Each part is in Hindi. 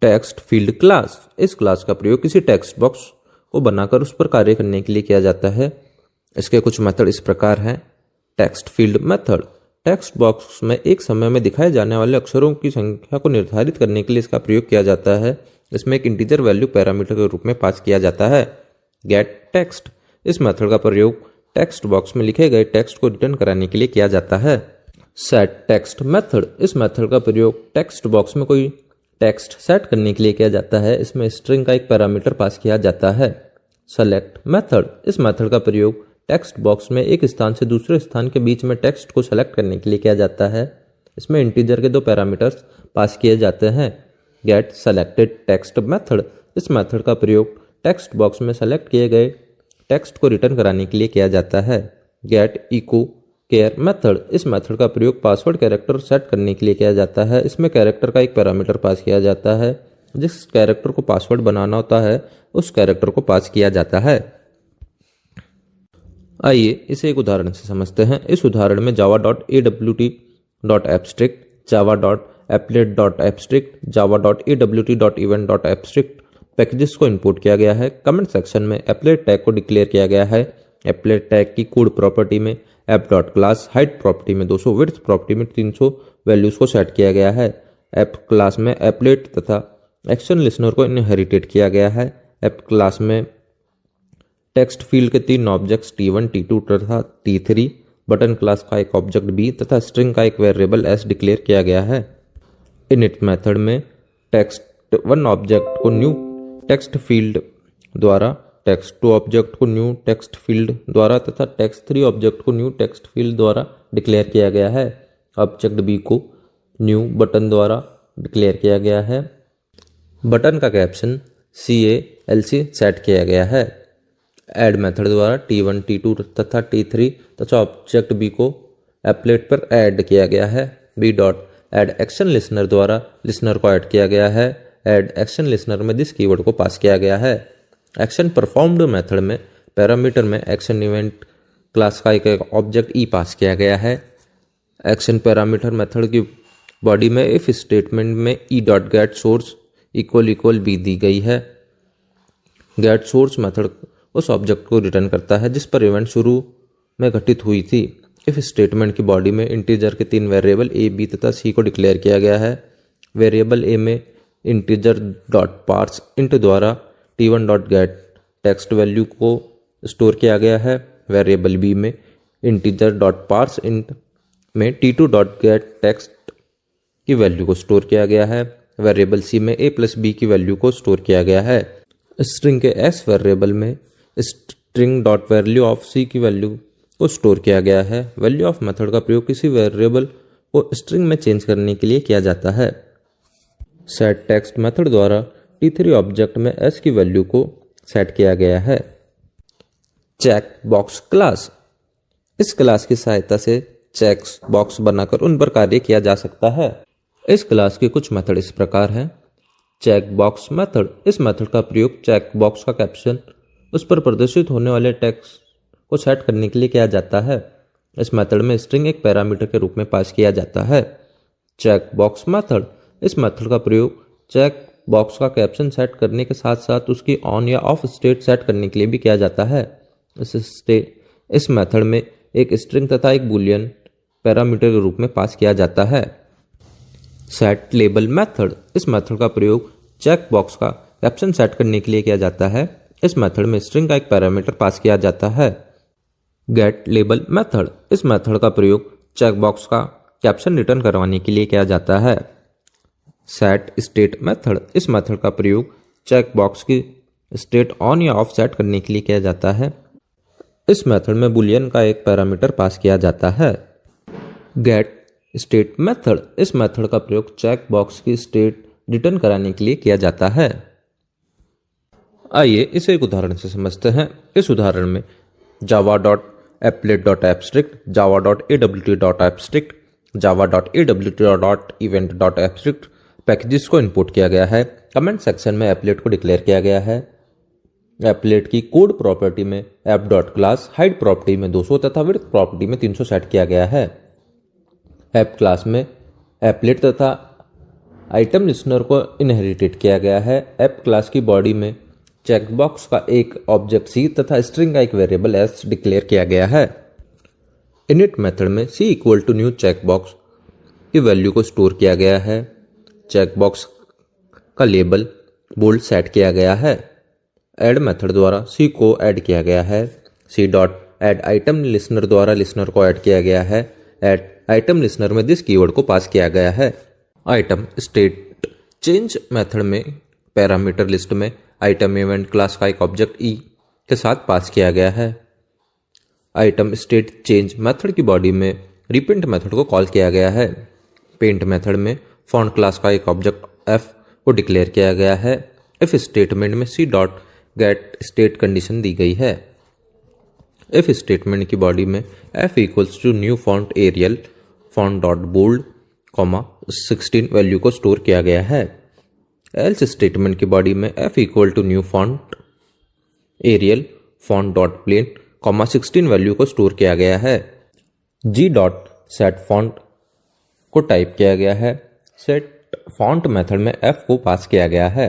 Text field class. इस क्लास का प्रयोग किसी टेक्स्ट बॉक्स को बनाकर उस पर कार्य करने के लिए किया जाता है। इसके कुछ मेथड इस प्रकार हैं। Text field method, text box में एक समय में दिखाए जाने वाले अक्षरों की संख्या को निर्धारित करने के लिए इसका प्रयोग किया जाता है। इसमें एक इंटीजर वैल्यू पैरामीटर के रूप में पास किया जाता है। गेट टेक्स्ट, इस मेथड का प्रयोग टेक्स्ट बॉक्स में लिखे गए टेक्स्ट को रिटर्न कराने के लिए किया जाता है। सेट टेक्स्ट मेथड, इस मेथड का प्रयोग टेक्स्ट बॉक्स में कोई टेक्स्ट सेट करने के लिए किया जाता है। इसमें स्ट्रिंग का एक पैरामीटर पास किया जाता है। सेलेक्ट मेथड, इस मेथड का प्रयोग टेक्स्ट बॉक्स में एक स्थान से दूसरे स्थान के बीच में टेक्स्ट को सेलेक्ट करने के लिए किया जाता है। इसमें इंटीजर के दो पैरामीटर्स पास किए जाते हैं। गेट सेलेक्टेड टेक्स्ट मेथड, इस मेथड का प्रयोग टेक्स्ट बॉक्स में सेलेक्ट किए गए टेक्स्ट को रिटर्न कराने के लिए किया जाता है। गेट इको केयर मेथड, इस मेथड का प्रयोग पासवर्ड कैरेक्टर सेट करने के लिए किया जाता है। इसमें कैरेक्टर का एक पैरामीटर पास किया जाता है। जिस कैरेक्टर को पासवर्ड बनाना होता है उस कैरेक्टर को पास किया जाता है। आइए इसे एक उदाहरण से समझते हैं। इस उदाहरण में java.awt.abstract, java.applet.abstract, java.awt.event.abstract पैकेजेस को इंपोर्ट किया गया है। कमेंट सेक्शन में एप्लेट टैग को डिक्लेयर किया गया है। एप्लेट टैग की कोड प्रॉपर्टी में app.class, हाइट प्रॉपर्टी में 200, विड्थ प्रॉपर्टी में 300 वैल्यूज को सेट किया गया है। ऐप क्लास में एप्लेट तथा एक्शन लिसनर को इनहेरिटेड किया गया है। ऐप क्लास में टेक्स्ट फील्ड के 3 ऑब्जेक्ट्स T1, T2 तथा T3, बटन क्लास का एक ऑब्जेक्ट B तथा स्ट्रिंग का एक वेरिएबल S डिक्लेयर किया गया है। इनिट मेथड में टेक्स्ट 1 ऑब्जेक्ट को न्यू टेक्स्ट फील्ड द्वारा, टेक्स्ट 2 ऑब्जेक्ट को न्यू टेक्स्ट फील्ड द्वारा तथा टेक्स्ट 3 ऑब्जेक्ट को न्यू टेक्स्ट फील्ड द्वारा डिक्लेयर किया गया है। ऑब्जेक्ट B को न्यू बटन द्वारा डिक्लेयर किया गया है। बटन का कैप्शन CALC सेट किया गया है। ऐड मेथड द्वारा T1, T2 तथा T3 तथा ऑब्जेक्ट B को एप्लेट पर ऐड किया गया है। B.add एक्शन लिसनर द्वारा लिसनर को ऐड किया गया है। ऐड एक्शन लिसनर में दिस कीवर्ड को पास किया गया है। एक्शन परफॉर्म्ड मेथड में पैरामीटर में एक्शन इवेंट क्लास का एक ऑब्जेक्ट E पास किया गया है। एक्शन पैरामीटर मेथड की बॉडी में इफ स्टेटमेंट में E.getSource == B दी गई है। गेट सोर्स मेथड उस ऑब्जेक्ट को रिटर्न करता है जिस पर इवेंट शुरू में घटित हुई थी। इफ स्टेटमेंट की बॉडी में इंटीजर के 3 वेरिएबल A, B तथा C को डिक्लेयर किया गया है। वेरिएबल A में इंटीजर .parseInt द्वारा T1.get टेक्स्ट वैल्यू को स्टोर किया गया है। वेरिएबल B में इंटीजर .parseInt में T2.get टेक्स्ट की वैल्यू को स्टोर किया गया है। वेरिएबल C में A+B की वैल्यू को स्टोर किया गया है। स्ट्रिंग के S वेरिएबल में string.valueOf C की वैल्यू को स्टोर किया गया है। वैल्यू ऑफ मेथड का प्रयोग किसी वेरिएबल को स्ट्रिंग में चेंज करने के लिए किया जाता है। सेट टेक्स्ट मेथड द्वारा T3 ऑब्जेक्ट में S की वैल्यू को सेट किया गया है। चेक बॉक्स क्लास, इस क्लास की सहायता से चेक्स बॉक्स बनाकर उन पर कार्य किया जा सकता है। इस क्लास के कुछ मेथड इस प्रकार हैं। चेक बॉक्स मेथड, इस मेथड का प्रयोग चेक बॉक्स का कैप्शन उस पर प्रदर्शित होने वाले टेक्स्ट को सेट करने के लिए किया जाता है। इस मेथड में स्ट्रिंग एक पैरामीटर के रूप में पास किया जाता है। चेक बॉक्स मेथड, इस मेथड का प्रयोग चेक बॉक्स का कैप्शन सेट करने के साथ साथ उसकी ऑन या ऑफ स्टेट सेट करने के लिए भी किया जाता है। इस मेथड में एक स्ट्रिंग तथा एक बूलियन पैरामीटर के रूप में पास किया जाता है। सेट लेबल मेथड, इस मेथड का प्रयोग चेक बॉक्स का कैप्शन सेट करने के लिए किया जाता है। इस मेथड में स्ट्रिंग का एक पैरामीटर पास किया जाता है। गेट लेबल मेथड, इस मेथड का प्रयोग चेक बॉक्स का कैप्शन रिटर्न करवाने के लिए किया जाता है। सेट स्टेट मेथड, इस मेथड का प्रयोग चेक बॉक्स की स्टेट ऑन या ऑफ सेट करने के लिए किया जाता है। इस मेथड में बूलियन का एक पैरामीटर पास किया जाता है। गेट स्टेट मेथड, इस मेथड का प्रयोग चेक बॉक्स की स्टेट रिटर्न कराने के लिए किया जाता है। आइए इसे एक उदाहरण से समझते हैं। इस उदाहरण में java.applet.abstract, java.awt.abstract, java.awt.event.abstract पैकेजेस को इंपोर्ट किया गया है। कमेंट सेक्शन में एप्लेट को डिक्लेयर किया गया है। एप्लेट की कोड प्रॉपर्टी में app.class, हाइट प्रॉपर्टी में 200 तथा विड्थ प्रॉपर्टी में 300 सेट किया गया है। ऐप क्लास में एप्लेट तथा आइटम लिस्नर को इनहेरिटेड किया गया है। ऐप क्लास की बॉडी में चेकबॉक्स का एक ऑब्जेक्ट सी तथा स्ट्रिंग का एक वेरिएबल एस डिक्लेयर किया गया है। इनिट मेथड में सी इक्वल टू न्यू चेकबॉक्स की वैल्यू को स्टोर किया गया है। चेकबॉक्स का लेबल बोल्ड सेट किया गया है। ऐड मेथड द्वारा सी को ऐड किया गया है। C dot add item listener द्वारा लिस्नर को ऐड किया गया है। ऐड आइटम लिस्नर में दिस कीवर्ड को पास किया गया है। आइटम स्टेट चेंज मेथड में पैरामीटर लिस्ट में आइटम इवेंट क्लास का एक ऑब्जेक्ट ई के साथ पास किया गया है। आइटम स्टेट चेंज मेथड की बॉडी में रिप्रिंट मेथड को कॉल किया गया है। पेंट मेथड में फॉन्ट क्लास का एक ऑब्जेक्ट एफ को डिक्लेयर किया गया है। इफ स्टेटमेंट में C dot get state condition दी गई है। इफ स्टेटमेंट की बॉडी में F equals to new font Arial font dot bold 16 value को स्टोर किया गया है। एल्स स्टेटमेंट की बॉडी में F equal to new font Arial font dot plain 16 value को स्टोर किया गया है। जी डॉट सेट फॉन्ट को टाइप किया गया है। सेट फॉन्ट मेथड में एफ को पास किया गया है।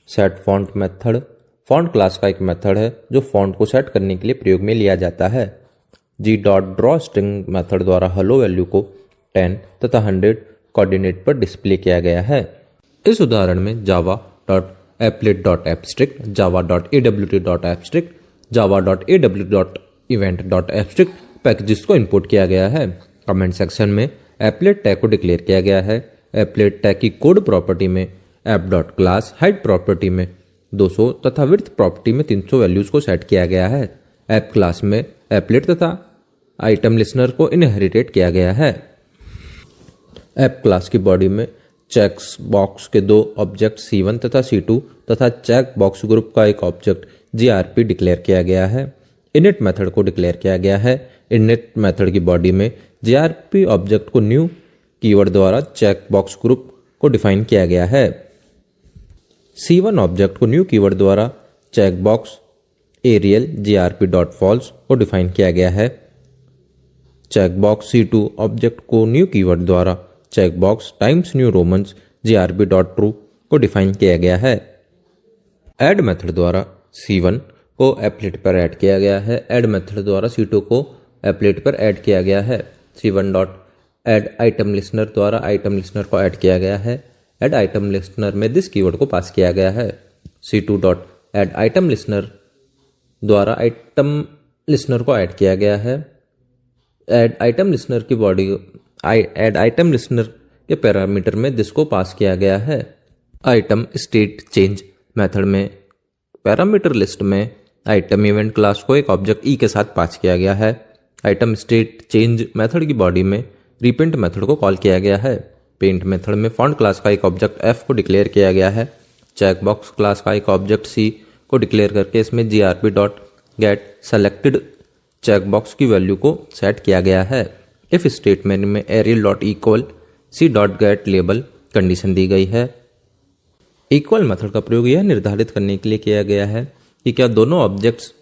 Set font method font class का एक मेथड है जो फॉन्ट को सेट करने के लिए प्रयोग में लिया जाता है। G dot draw string method द्वारा हेलो वैल्यू को 10 तथा 100 कोऑर्डिनेट पर डिस्प्ले किया गया है। इस उदाहरण में Java dot applet dot abstract, Java dot AWT dot abstract, Java dot AW dot event dot abstract packages को इंपोर्ट किया गया है। कमेंट सेक्शन में एप्लेट टैग को डिक्लेयर किया गया है। एप्लेट टैग की कोड प्रॉपर्टी में app dot class height property में 200 तथा विड्थ प्रॉपर्टी में 300 वैल्यूज को सेट किया गया है। ऐप क्लास में एप्लेट तथा आइटम लिस्नर को इनहेरिटेड किया गया है। ऐप क्लास की बॉडी में चेक्स बॉक्स के दो ऑब्जेक्ट C1 तथा C2 तथा चेक बॉक्स ग्रुप का एक ऑब्जेक्ट GRP डिक्लेयर किया गया है। इनिट मेथड को डिक्लेयर किया गया है। इनिट मेथड की बॉडी में GRP ऑब्जेक्ट को न्यू कीवर्ड द्वारा चेक बॉक्स ग्रुप को डिफाइन किया गया है। C1 ऑब्जेक्ट को न्यू कीवर्ड द्वारा check box Arial GRP dot false को डिफाइन किया गया है। चेक बॉक्स C2 ऑब्जेक्ट को न्यू कीवर्ड द्वारा check box Times New Romans GRP dot true को डिफाइन किया गया है। ऐड मेथड द्वारा C1 को एप्लेट पर ऐड किया गया है। ऐड मेथड द्वारा C2 को एप्लेट पर ऐड किया गया है। C1 dot add item listener द्वारा आइटम लिस्नर को ऐड किया गया है। ऐड आइटम लिस्नर में दिस कीवर्ड को पास किया गया है। C2 dot add item listener द्वारा आइटम लिस्नर को ऐड किया गया है। ऐड आइटम लिस्नर की बॉडी ऐड आइटम लिस्नर के पैरामीटर में दिस को पास किया गया है। आइटम स्टेट चेंज मेथड में पैरामीटर लिस्ट में आइटम इवेंट क्लास को एक ऑब्जेक्ट ई के साथ पास किया गया है। आइटम स्टेट चेंज मेथड की बॉडी में रिपेंट मेथड को कॉल किया गया है। पेंट मेथड में फॉन्ट क्लास का एक ऑब्जेक्ट एफ को डिक्लेयर किया गया है। चेकबॉक्स क्लास का एक ऑब्जेक्ट सी को डिक्लेयर करके इसमें GRP dot get selected checkbox की वैल्यू को सेट किया गया है। इफ स्टेटमेंट में Arial dot equal C dot get label condition दी गई है। इक्वल मेथड का प्रयोग यह निर्धारित करने के लिए किया गया है कि क्या दोनों ऑब्जेक्ट्स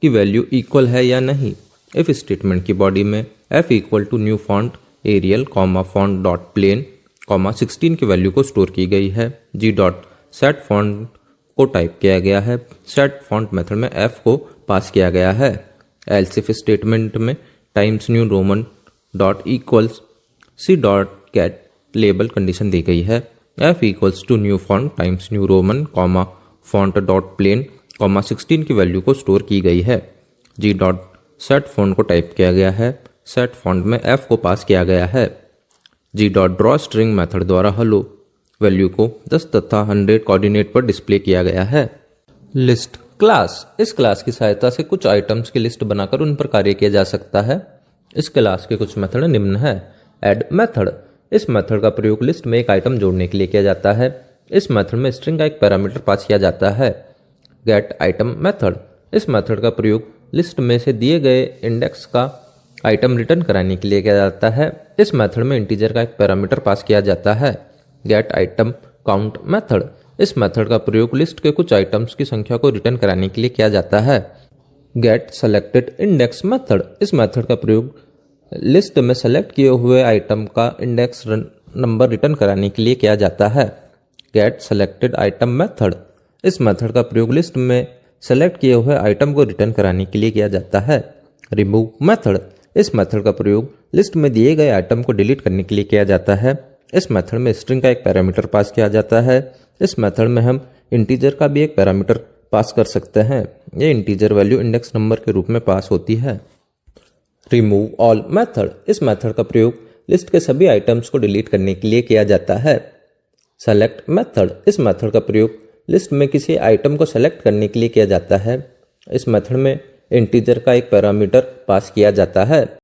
की वैल्यू इक्वल है या नहीं। इफ स्टेटमेंट की बॉडी में F equal to new font Arial font dot plain 16 की वैल्यू को स्टोर की गई है। जी डॉट सेट फॉन्ट को टाइप किया गया है। सेट फॉन्ट मेथड में एफ को पास किया गया है। एल्स इफ स्टेटमेंट में Times New Roman dot equals C dot get label condition दी गई है। F equals to new font Times New Roman font dot plain 16 की वैल्यू को स्टोर की गई है। जी डॉट सेट फॉन्ट को टाइप किया गया है। सेट फॉन्ट में एफ को पास किया गया है। G dot draw string method द्वारा हेलो वैल्यू को 10 तथा 100 कोऑर्डिनेट पर डिस्प्ले किया गया है। लिस्ट क्लास इस क्लास की सहायता से कुछ आइटम्स की लिस्ट बनाकर उन पर कार्य किया जा सकता है। इस क्लास के कुछ मेथड निम्न है। ऐड मेथड इस मेथड का प्रयोग लिस्ट में एक आइटम जोड़ने के लिए किया जाता है। इस मेथड में स्ट्रिंग का एक पैरामीटर पास किया जाता है। गेट आइटम मेथड इस मेथड का प्रयोग लिस्ट में से दिए गए इंडेक्स का आइटम रिटर्न कराने के लिए किया जाता है। इस मेथड में इंटीजर का एक पैरामीटर पास किया जाता है। गेट आइटम काउंट मेथड इस मेथड का प्रयोग लिस्ट के कुछ आइटम्स की संख्या को रिटर्न कराने के लिए किया जाता है। गेट सेलेक्टेड इंडेक्स मेथड इस मेथड का प्रयोग लिस्ट में सेलेक्ट किए हुए आइटम का इंडेक्स नंबर रिटर्न कराने के लिए किया जाता है। गेट सेलेक्टेड आइटम मेथड, इस मेथड का प्रयोग लिस्ट में सेलेक्ट किए हुए आइटम को रिटर्न कराने के लिए किया जाता है। रिमूव मेथड, इस मेथड का प्रयोग लिस्ट में दिए गए आइटम को डिलीट करने के लिए किया जाता है। इस मेथड में स्ट्रिंग का एक पैरामीटर पास किया जाता है। इस मेथड में हम इंटीजर का भी एक पैरामीटर पास कर सकते हैं। ये इंटीजर वैल्यू इंडेक्स नंबर के रूप में पास होती है। रिमूव ऑल मेथड, इस मेथड का प्रयोग लिस्ट के सभी आइटम्स को डिलीट करने के लिए किया जाता है। सेलेक्ट मेथड, इस मेथड का प्रयोग लिस्ट में किसी आइटम को सेलेक्ट करने के लिए किया जाता है। इस मेथड में इंटीजर का एक पैरामीटर पास किया जाता है।